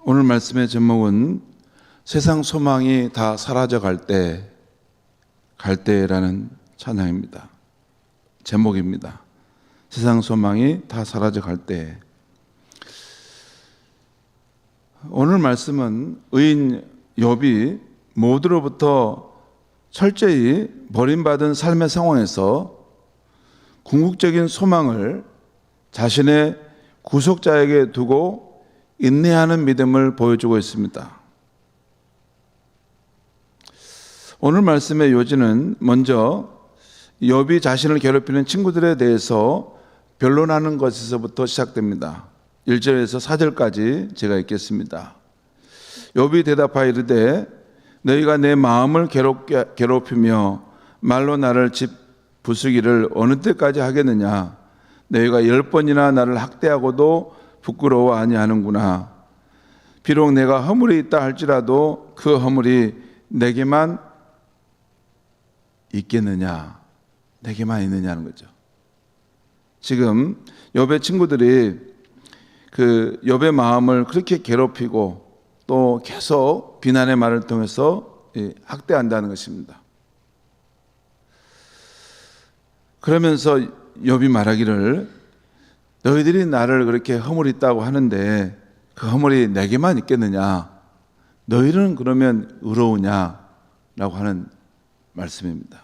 오늘 말씀의 제목은 세상 소망이 다 사라져 갈 때라는 찬양입니다. 제목입니다. 세상 소망이 다 사라져 갈 때. 오늘 말씀은 의인 욥이 모두로부터 철저히 버림받은 삶의 상황에서 궁극적인 소망을 자신의 구속자에게 두고 인내하는 믿음을 보여주고 있습니다. 오늘 말씀의 요지는 먼저 욥이 자신을 괴롭히는 친구들에 대해서 변론하는 것에서부터 시작됩니다. 1절에서 4절까지 제가 읽겠습니다. 욥이 대답하여 이르되 너희가 내 마음을 괴롭히며 말로 나를 부수기를 어느 때까지 하겠느냐. 너희가 10번이나 나를 학대하고도 부끄러워 아니하는구나. 비록 내가 허물이 있다 할지라도 그 허물이 내게만 있겠느냐. 내게만 있느냐는 거죠. 지금 욥의 친구들이 그 욥의 마음을 그렇게 괴롭히고 또 계속 비난의 말을 통해서 학대한다는 것입니다. 그러면서 욥이 말하기를 너희들이 나를 그렇게 허물이 있다고 하는데 그 허물이 내게만 있겠느냐? 너희는 그러면 의로우냐? 라고 하는 말씀입니다.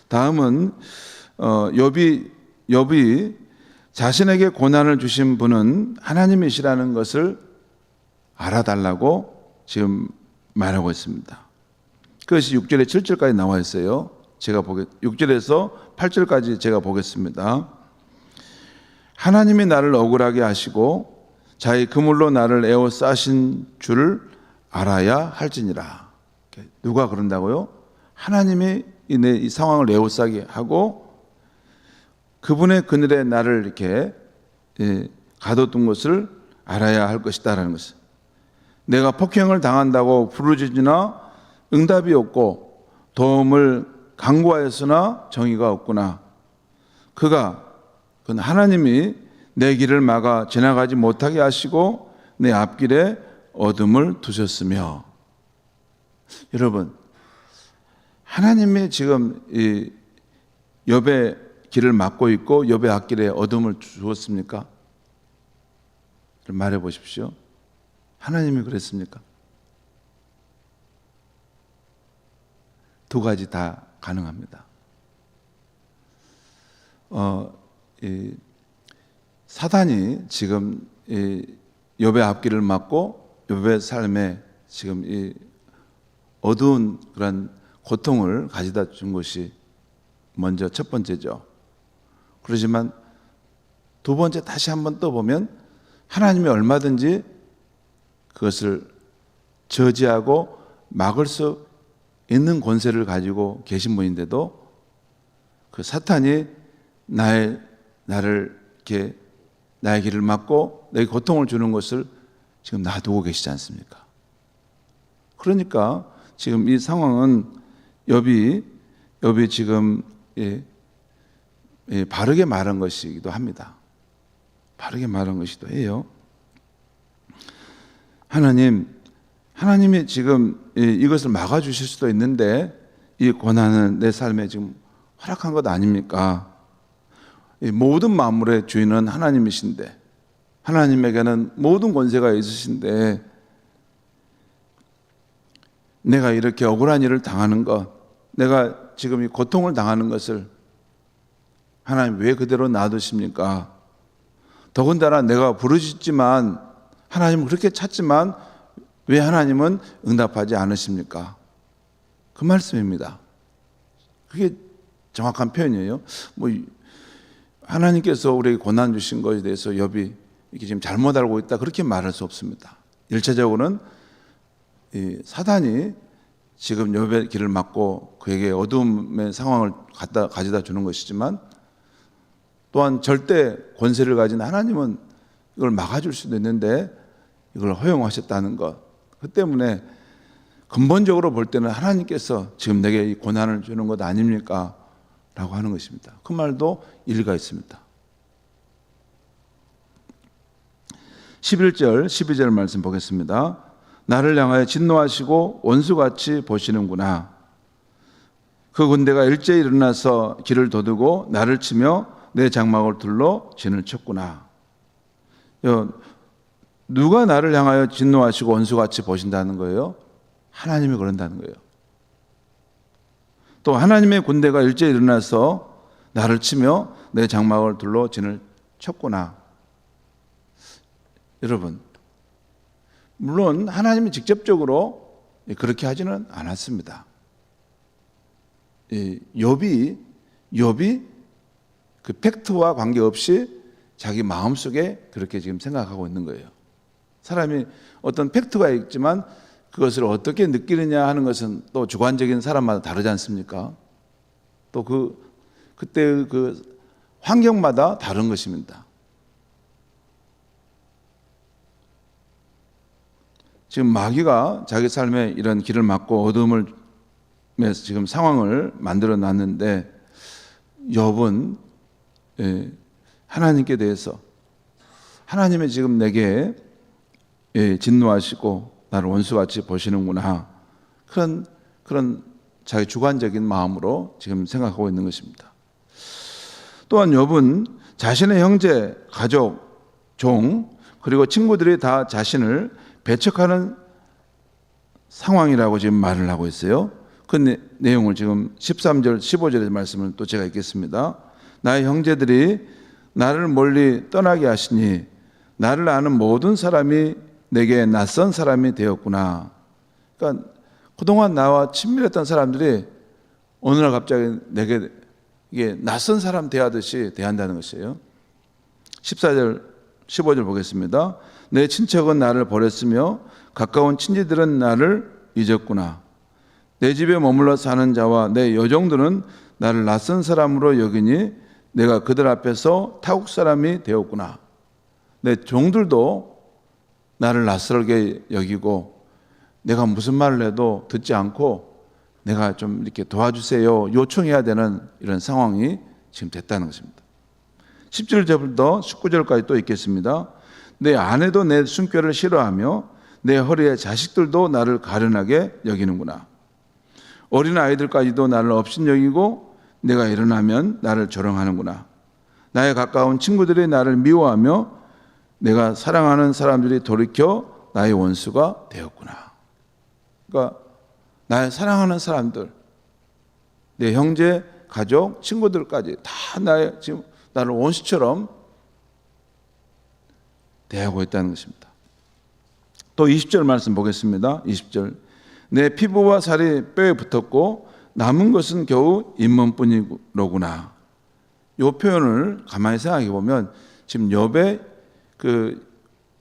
다음은 욥이 자신에게 고난을 주신 분은 하나님이시라는 것을 알아달라고 지금 말하고 있습니다. 그것이 6절에 7절까지 나와 있어요. 6절에서 8절까지 제가 보겠습니다. 하나님이 나를 억울하게 하시고 자기 그물로 나를 에워싸신 줄을 알아야 할지니라. 누가 그런다고요? 하나님이 이 상황을 에워싸게 하고 그분의 그늘에 나를 이렇게 가둬둔 것을 알아야 할 것이다라는 것을. 내가 폭행을 당한다고 부르짖으나 응답이 없고 도움을 간구하였으나 정의가 없구나. 그건 하나님이 내 길을 막아 지나가지 못하게 하시고 내 앞길에 어둠을 두셨으며. 여러분, 하나님이 지금 이 욥의 길을 막고 있고 욥의 앞길에 어둠을 주었습니까? 말해 보십시오. 하나님이 그랬습니까? 두 가지 다 가능합니다. 사단이 지금 욥의 앞길을 막고 욥의 삶에 지금 이 어두운 그런 고통을 가져다 준 것이 먼저 첫 번째죠. 그렇지만 두 번째 다시 한번 또 보면 하나님이 얼마든지 그것을 저지하고 막을 수 있는 권세를 가지고 계신 분인데도 그 사탄이 나를 이렇게 나의 길을 막고 내게 고통을 주는 것을 지금 놔두고 계시지 않습니까? 그러니까 지금 이 상황은 욥이 지금 바르게 말한 것이기도 합니다. 바르게 말한 것이기도 해요. 하나님이 지금 이것을 막아주실 수도 있는데 이 고난은 내 삶에 지금 허락한 것 아닙니까? 모든 만물의 주인은 하나님이신데 하나님에게는 모든 권세가 있으신데 내가 이렇게 억울한 일을 당하는 것, 내가 지금 이 고통을 당하는 것을 하나님 왜 그대로 놔두십니까? 더군다나 내가 부르짖지만 하나님은 그렇게 찾지만 왜 하나님은 응답하지 않으십니까? 그 말씀입니다. 그게 정확한 표현이에요. 하나님께서 우리에게 고난 주신 것에 대해서 욥이 이렇게 지금 잘못 알고 있다 그렇게 말할 수 없습니다. 일차적으로는 사단이 지금 욥의 길을 막고 그에게 어두움의 상황을 가져다 주는 것이지만 또한 절대 권세를 가진 하나님은 이걸 막아줄 수도 있는데 이걸 허용하셨다는 것. 그 때문에 근본적으로 볼 때는 하나님께서 지금 내게 이 고난을 주는 것 아닙니까? 라고 하는 것입니다. 그 말도 일리가 있습니다. 11절 12절 말씀 보겠습니다. 나를 향하여 진노하시고 원수같이 보시는구나. 그 군대가 일제히 일어나서 길을 도두고 나를 치며 내 장막을 둘러 진을 쳤구나. 누가 나를 향하여 진노하시고 원수같이 보신다는 거예요? 하나님이 그런다는 거예요. 또 하나님의 군대가 일제히 일어나서 나를 치며 내 장막을 둘러 진을 쳤구나. 여러분, 물론 하나님이 직접적으로 그렇게 하지는 않았습니다. 욥이 그 팩트와 관계없이 자기 마음속에 그렇게 지금 생각하고 있는 거예요. 사람이 어떤 팩트가 있지만 그것을 어떻게 느끼느냐 하는 것은 또 주관적인 사람마다 다르지 않습니까? 또 그때 그 환경마다 다른 것입니다. 지금 마귀가 자기 삶에 이런 길을 막고 어둠을 지금 상황을 만들어 놨는데 욥은 하나님께 대해서 하나님이 지금 내게 진노하시고 나를 원수같이 보시는구나, 그런 자기 주관적인 마음으로 지금 생각하고 있는 것입니다. 또한 욥은 자신의 형제, 가족, 종 그리고 친구들이 다 자신을 배척하는 상황이라고 지금 말을 하고 있어요. 그 내용을 지금 13절, 15절의 말씀을 또 제가 읽겠습니다. 나의 형제들이 나를 멀리 떠나게 하시니 나를 아는 모든 사람이 내게 낯선 사람이 되었구나. 그러니까 그동안 나와 친밀했던 사람들이 어느 날 갑자기 내게 이게 낯선 사람 대하듯이 대한다는 것이에요. 14절, 15절 보겠습니다. 내 친척은 나를 버렸으며 가까운 친지들은 나를 잊었구나. 내 집에 머물러 사는 자와 내 여종들은 나를 낯선 사람으로 여기니 내가 그들 앞에서 타국 사람이 되었구나. 내 종들도 나를 낯설게 여기고 내가 무슨 말을 해도 듣지 않고 내가 좀 이렇게 도와주세요 요청해야 되는 이런 상황이 지금 됐다는 것입니다. 17절부터 19절까지 또 읽겠습니다. 내 아내도 내 숨결을 싫어하며 내 허리의 자식들도 나를 가련하게 여기는구나. 어린 아이들까지도 나를 업신여기고 내가 일어나면 나를 조롱하는구나. 나의 가까운 친구들이 나를 미워하며 내가 사랑하는 사람들이 돌이켜 나의 원수가 되었구나. 그러니까 나의 사랑하는 사람들, 내 형제, 가족, 친구들까지 다 지금 나를 원수처럼 대하고 있다는 것입니다. 또 20절 말씀 보겠습니다. 20절. 내 피부와 살이 뼈에 붙었고 남은 것은 겨우 잇몸뿐이로구나. 이 표현을 가만히 생각해 보면 지금 욥의 그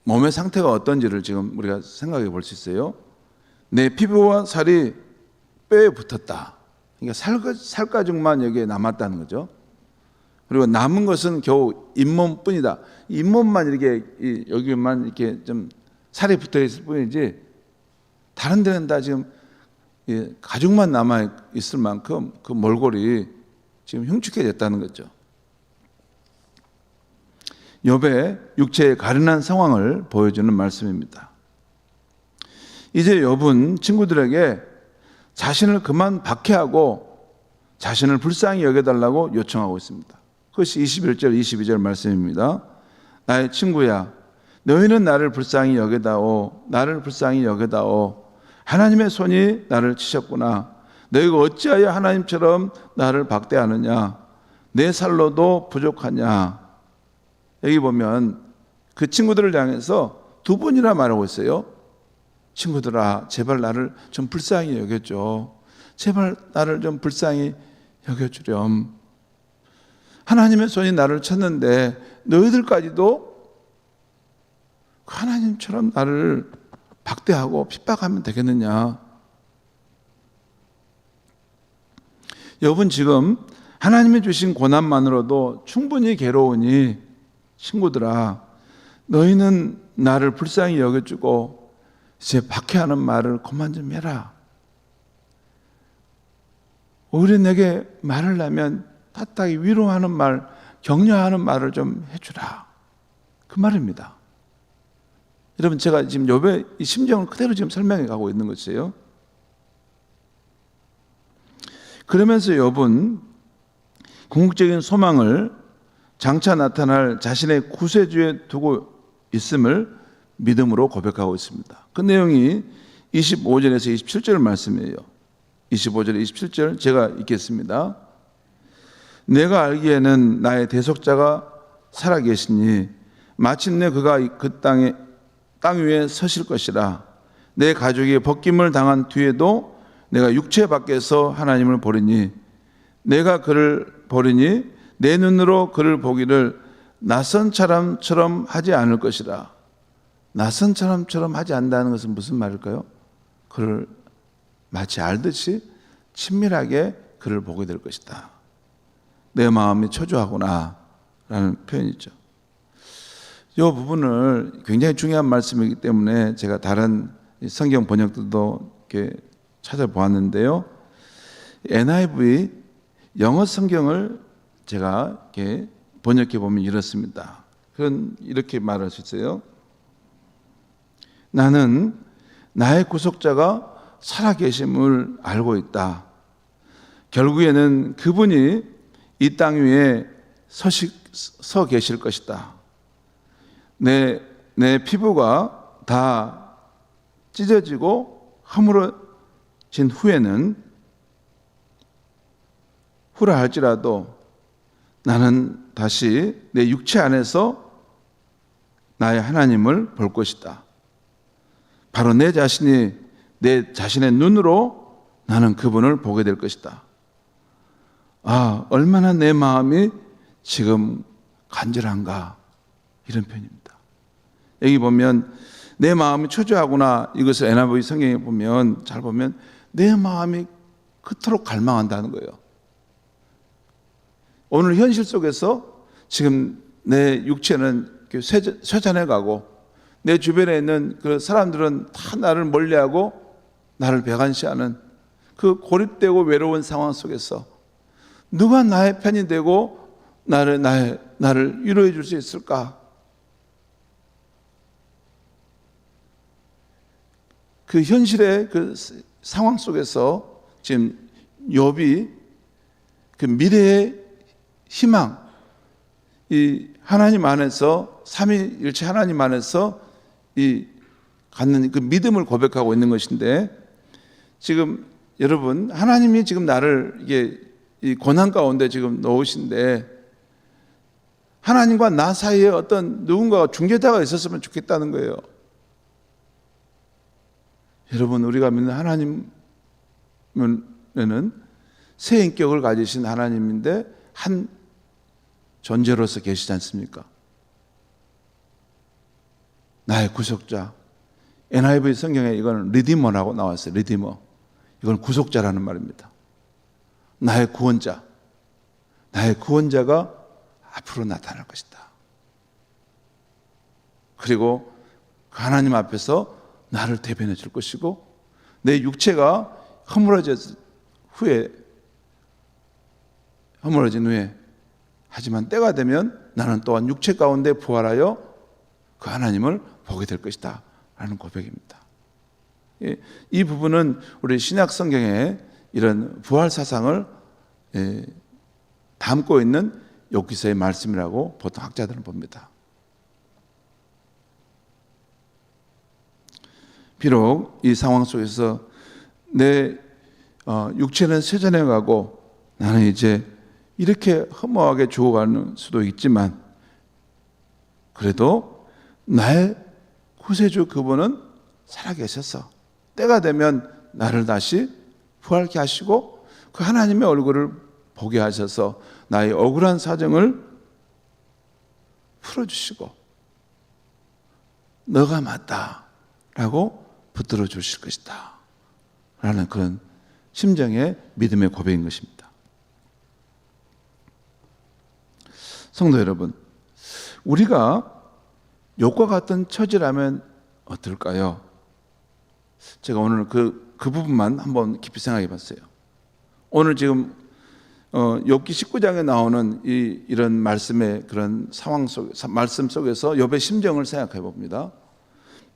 몸의 상태가 어떤지를 지금 우리가 생각해 볼 수 있어요. 내 피부와 살이 뼈에 붙었다. 그러니까 살가죽만 여기에 남았다는 거죠. 그리고 남은 것은 겨우 잇몸뿐이다. 잇몸만 이렇게 여기만 이렇게 좀 살이 붙어 있을 뿐이지 다른 데는 다 지금 가죽만 남아 있을 만큼 그 몰골이 지금 흉측해졌다는 거죠. 욥의 육체의 가련한 상황을 보여주는 말씀입니다. 이제 욥은 친구들에게 자신을 그만 박해하고 자신을 불쌍히 여겨달라고 요청하고 있습니다. 그것이 21절, 22절 말씀입니다. 나의 친구야, 너희는 나를 불쌍히 여겨다오. 나를 불쌍히 여겨다오. 하나님의 손이 나를 치셨구나. 너희가 어찌하여 하나님처럼 나를 박대하느냐. 내 살로도 부족하냐. 여기 보면 그 친구들을 향해서 두 번이나 말하고 있어요. 친구들아, 제발 나를 좀 불쌍히 여겨줘. 제발 나를 좀 불쌍히 여겨주렴. 하나님의 손이 나를 쳤는데 너희들까지도 하나님처럼 나를 박대하고 핍박하면 되겠느냐. 욥은 지금 하나님이 주신 고난만으로도 충분히 괴로우니 친구들아, 너희는 나를 불쌍히 여겨주고 이제 박해하는 말을 그만 좀 해라. 오히려 내게 말을 하면 따뜻하게 위로하는 말, 격려하는 말을 좀 해주라. 그 말입니다. 여러분, 제가 지금 욥의 이 심정을 그대로 지금 설명해 가고 있는 것이에요. 그러면서 욥은 궁극적인 소망을 장차 나타날 자신의 구세주에 두고 있음을 믿음으로 고백하고 있습니다. 그 내용이 25절에서 27절 말씀이에요. 25절, 27절 제가 읽겠습니다. 내가 알기에는 나의 대속자가 살아계시니 마침내 그가 그 땅 위에 서실 것이라. 내 가족이 벗김을 당한 뒤에도 내가 육체 밖에서 하나님을 보리니 내가 그를 보리니 내 눈으로 그를 보기를 낯선 사람처럼 하지 않을 것이라. 낯선 사람처럼 하지 않는다는 것은 무슨 말일까요? 그를 마치 알듯이 친밀하게 그를 보게 될 것이다. 내 마음이 초조하구나 라는 표현이죠. 이 부분을 굉장히 중요한 말씀이기 때문에 제가 다른 성경 번역들도 이렇게 찾아보았는데요. NIV 영어 성경을 제가 이렇게 번역해 보면 이렇습니다. 그건 이렇게 말할 수 있어요. 나는 나의 구속자가 살아계심을 알고 있다. 결국에는 그분이 이 땅 위에 서 계실 것이다. 내 피부가 다 찢어지고 허물어진 후라 할지라도 나는 다시 내 육체 안에서 나의 하나님을 볼 것이다. 바로 내 자신의 눈으로 나는 그분을 보게 될 것이다. 아, 얼마나 내 마음이 지금 간절한가, 이런 표현입니다. 여기 보면 내 마음이 초조하구나, 이것을 NIV 성경에 보면 잘 보면 내 마음이 그토록 갈망한다는 거예요. 오늘 현실 속에서 지금 내 육체는 쇠잔해 가고 내 주변에 있는 그 사람들은 다 나를 멀리하고 나를 배관시하는 그 고립되고 외로운 상황 속에서 누가 나의 편이 되고 나를 위로해 줄 수 있을까? 그 현실의 그 상황 속에서 지금 욥이 그 미래의 희망, 이 하나님 안에서 삼위일체 하나님 안에서 이 갖는 그 믿음을 고백하고 있는 것인데, 지금 여러분, 하나님이 지금 나를 이게 이 고난 가운데 지금 놓으신데 하나님과 나 사이에 어떤 누군가가 중재자가 있었으면 좋겠다는 거예요. 여러분, 우리가 믿는 하나님은 새 인격을 가지신 하나님인데 한 존재로서 계시지 않습니까? 나의 구속자. NIV 성경에 이거는 리디머라고 나왔어요. 리디머. 이건 구속자라는 말입니다. 나의 구원자. 나의 구원자가 앞으로 나타날 것이다. 그리고 하나님 앞에서 나를 대변해 줄 것이고, 내 육체가 허물어진 후에 하지만 때가 되면 나는 또한 육체 가운데 부활하여 그 하나님을 보게 될 것이다 라는 고백입니다. 이 부분은 우리 신약 성경에 이런 부활 사상을 담고 있는 욥기서의 말씀이라고 보통 학자들은 봅니다. 비록 이 상황 속에서 내 육체는 쇠잔해 가고 나는 이제 이렇게 허무하게 죽어가는 수도 있지만, 그래도 나의 구세주 그분은 살아계셔서 때가 되면 나를 다시 부활케 하시고 그 하나님의 얼굴을 보게 하셔서 나의 억울한 사정을 풀어주시고 너가 맞다 라고 붙들어 주실 것이다 라는 그런 심정의 믿음의 고백인 것입니다. 성도 여러분, 우리가 욥과 같은 처지라면 어떨까요? 제가 오늘 그 부분만 한번 깊이 생각해 봤어요. 오늘 지금 욥기 19장에 나오는 이런 말씀의 그런 상황 속, 말씀 속에서 욥의 심정을 생각해 봅니다.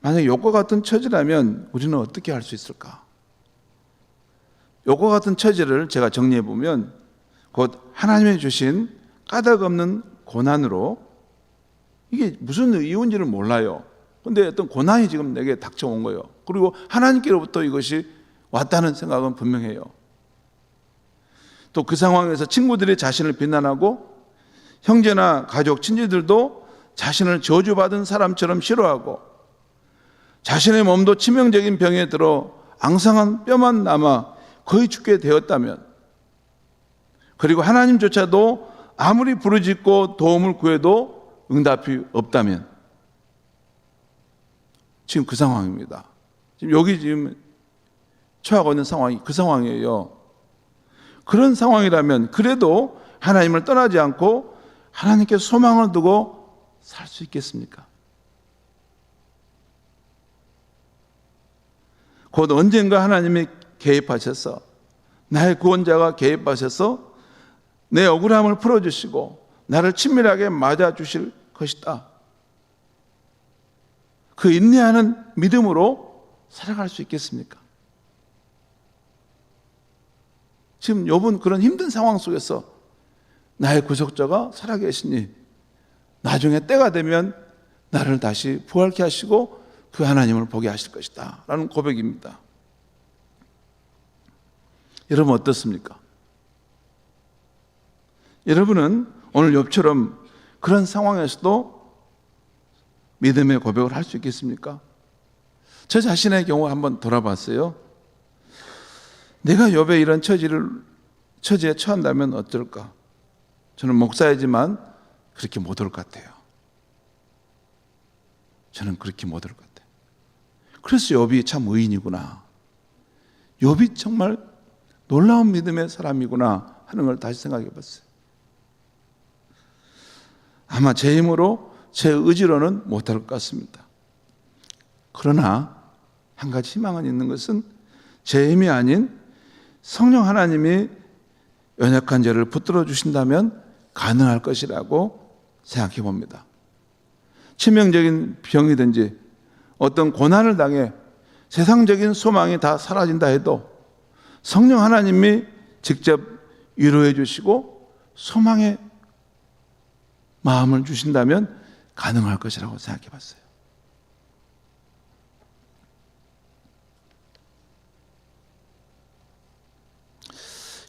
만약 욕과 같은 처지라면 우리는 어떻게 할 수 있을까? 욕과 같은 처지를 제가 정리해 보면 곧 하나님이 주신 까닭 없는 고난으로, 이게 무슨 이유인지를 몰라요. 근데 어떤 고난이 지금 내게 닥쳐온 거예요. 그리고 하나님께로부터 이것이 왔다는 생각은 분명해요. 또 그 상황에서 친구들이 자신을 비난하고 형제나 가족, 친지들도 자신을 저주받은 사람처럼 싫어하고 자신의 몸도 치명적인 병에 들어 앙상한 뼈만 남아 거의 죽게 되었다면, 그리고 하나님조차도 아무리 부르짖고 도움을 구해도 응답이 없다면, 지금 그 상황입니다. 지금 여기 지금 처하고 있는 상황이 그 상황이에요. 그런 상황이라면 그래도 하나님을 떠나지 않고 하나님께 소망을 두고 살 수 있겠습니까? 곧 언젠가 하나님이 개입하셔서, 나의 구원자가 개입하셔서 내 억울함을 풀어주시고 나를 친밀하게 맞아주실 것이다. 그 인내하는 믿음으로 살아갈 수 있겠습니까? 지금 욥은 그런 힘든 상황 속에서 나의 구속자가 살아계시니 나중에 때가 되면 나를 다시 부활케 하시고 그 하나님을 보게 하실 것이다 라는 고백입니다. 여러분 어떻습니까? 여러분은 오늘 욥처럼 그런 상황에서도 믿음의 고백을 할 수 있겠습니까? 저 자신의 경우 한번 돌아봤어요. 내가 욥의 이런 처지에 처한다면 어떨까? 저는 목사이지만 그렇게 못 올 것 같아요. 저는 그렇게 못 올 것 같아요. 그래서 욥이 참 의인이구나, 욥이 정말 놀라운 믿음의 사람이구나 하는 걸 다시 생각해 봤어요. 아마 제 힘으로, 제 의지로는 못할 것 같습니다. 그러나 한 가지 희망은 있는 것은 제 힘이 아닌 성령 하나님이 연약한 저를 붙들어 주신다면 가능할 것이라고 생각해 봅니다. 치명적인 병이든지 어떤 고난을 당해 세상적인 소망이 다 사라진다 해도 성령 하나님이 직접 위로해 주시고 소망의 마음을 주신다면 가능할 것이라고 생각해 봤어요.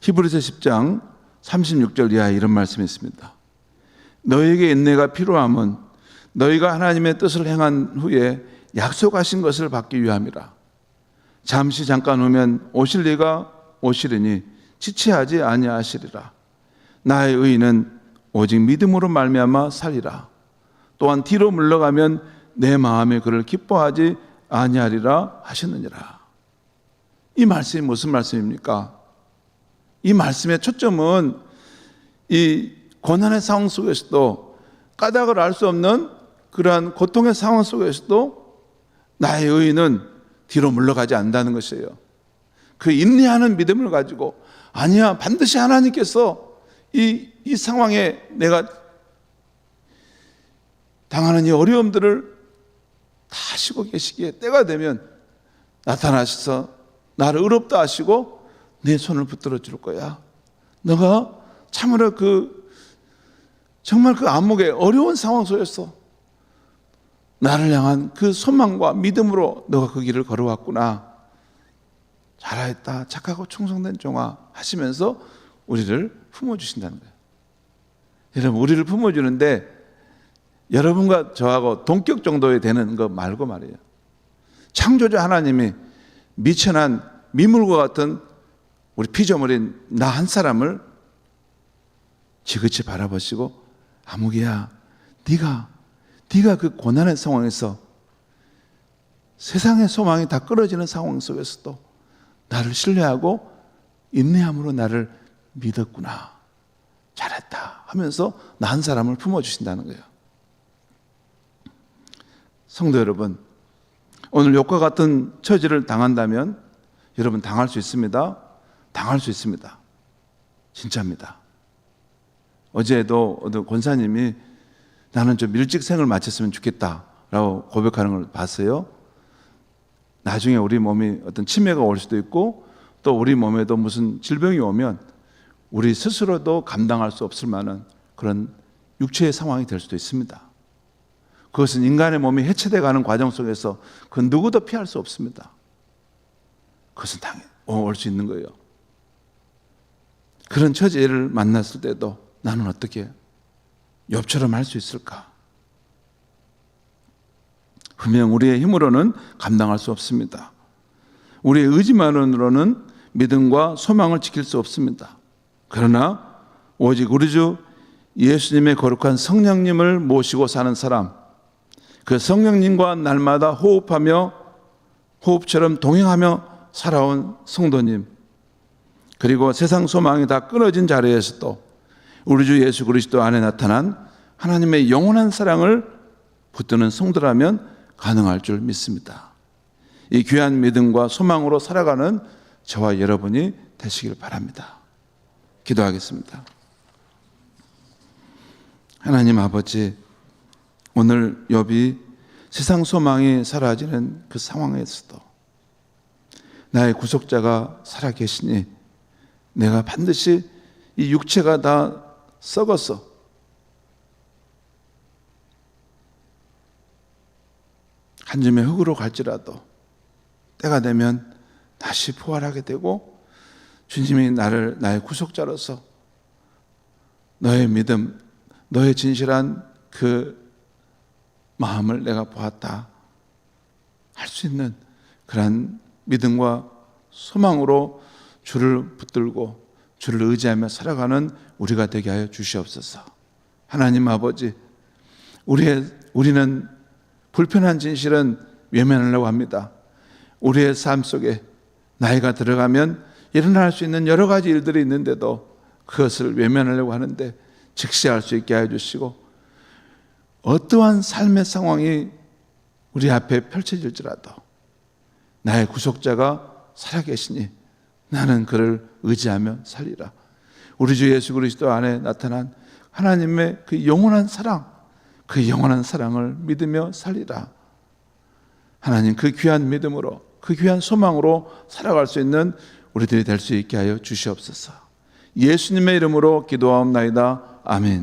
히브리서 10장 36절 이하에 이런 말씀이 있습니다. 너희에게 인내가 필요함은 너희가 하나님의 뜻을 행한 후에 약속하신 것을 받기 위함이라. 잠시 잠깐 오면 오실 이가 오시리니 지체하지 아니하시리라. 나의 의인은 오직 믿음으로 말미암아 살리라. 또한 뒤로 물러가면 내 마음에 그를 기뻐하지 아니하리라 하셨느니라. 이 말씀이 무슨 말씀입니까? 이 말씀의 초점은 이 고난의 상황 속에서도, 까닭을 알 수 없는 그러한 고통의 상황 속에서도 나의 의인은 뒤로 물러가지 않는다는 것이에요. 그 인내하는 믿음을 가지고, 아니야, 반드시 하나님께서 이 상황에 내가 당하는 이 어려움들을 다 하시고 계시기에 때가 되면 나타나셔서 나를 의롭다 하시고 내 손을 붙들어 줄 거야. 너가 참으로 정말 그 암흑의 어려운 상황 속에서 나를 향한 그 소망과 믿음으로 너가 그 길을 걸어왔구나. 잘하였다, 착하고 충성된 종아 하시면서 우리를 품어주신다는 거예요. 여러분, 우리를 품어주는데 여러분과 저하고 동격 정도에 되는 거 말고 말이에요. 창조주 하나님이 미천한 미물과 같은 우리 피조물인 나 한 사람을 지그치 바라보시고, 아무개야, 네가 그 고난의 상황에서 세상의 소망이 다 끊어지는 상황 속에서도 나를 신뢰하고 인내함으로 나를 믿었구나, 잘했다 하면서 나 한 사람을 품어주신다는 거예요. 성도 여러분, 오늘 욥과 같은 처지를 당한다면 여러분 당할 수 있습니다. 당할 수 있습니다. 진짜입니다. 어제도 어떤 권사님이 나는 좀 일찍 생을 마쳤으면 좋겠다라고 고백하는 걸 봤어요. 나중에 우리 몸이 어떤 치매가 올 수도 있고 또 우리 몸에도 무슨 질병이 오면 우리 스스로도 감당할 수 없을 만한 그런 육체의 상황이 될 수도 있습니다. 그것은 인간의 몸이 해체되어 가는 과정 속에서 그 누구도 피할 수 없습니다. 그것은 당연히 올 수 있는 거예요. 그런 처지를 만났을 때도 나는 어떻게 욥처럼 할 수 있을까? 분명 우리의 힘으로는 감당할 수 없습니다. 우리의 의지만으로는 믿음과 소망을 지킬 수 없습니다. 그러나 오직 우리 주 예수님의 거룩한 성령님을 모시고 사는 사람, 그 성령님과 날마다 호흡하며 호흡처럼 동행하며 살아온 성도님, 그리고 세상 소망이 다 끊어진 자리에서도 우리 주 예수 그리스도 안에 나타난 하나님의 영원한 사랑을 붙드는 성도라면 가능할 줄 믿습니다. 이 귀한 믿음과 소망으로 살아가는 저와 여러분이 되시길 바랍니다. 기도하겠습니다. 하나님 아버지, 오늘 욥이 세상 소망이 사라지는 그 상황에서도 나의 구속자가 살아계시니 내가 반드시 이 육체가 다 썩어서 한 줌의 흙으로 갈지라도 때가 되면 다시 부활하게 되고 주님이 나의 구속자로서 너의 믿음, 너의 진실한 그 마음을 내가 보았다 할 수 있는 그러한 믿음과 소망으로 주를 붙들고 주를 의지하며 살아가는 우리가 되게 하여 주시옵소서. 하나님 아버지, 우리는 불편한 진실은 외면하려고 합니다. 우리의 삶 속에 나이가 들어가면 일어날 수 있는 여러 가지 일들이 있는데도 그것을 외면하려고 하는데 직시할 수 있게 하여 주시고, 어떠한 삶의 상황이 우리 앞에 펼쳐질지라도 나의 구속자가 살아계시니 나는 그를 의지하며 살리라. 우리 주 예수 그리스도 안에 나타난 하나님의 그 영원한 사랑, 그 영원한 사랑을 믿으며 살리라. 하나님, 그 귀한 믿음으로, 그 귀한 소망으로 살아갈 수 있는 우리들이 될 수 있게 하여 주시옵소서. 예수님의 이름으로 기도하옵나이다. 아멘.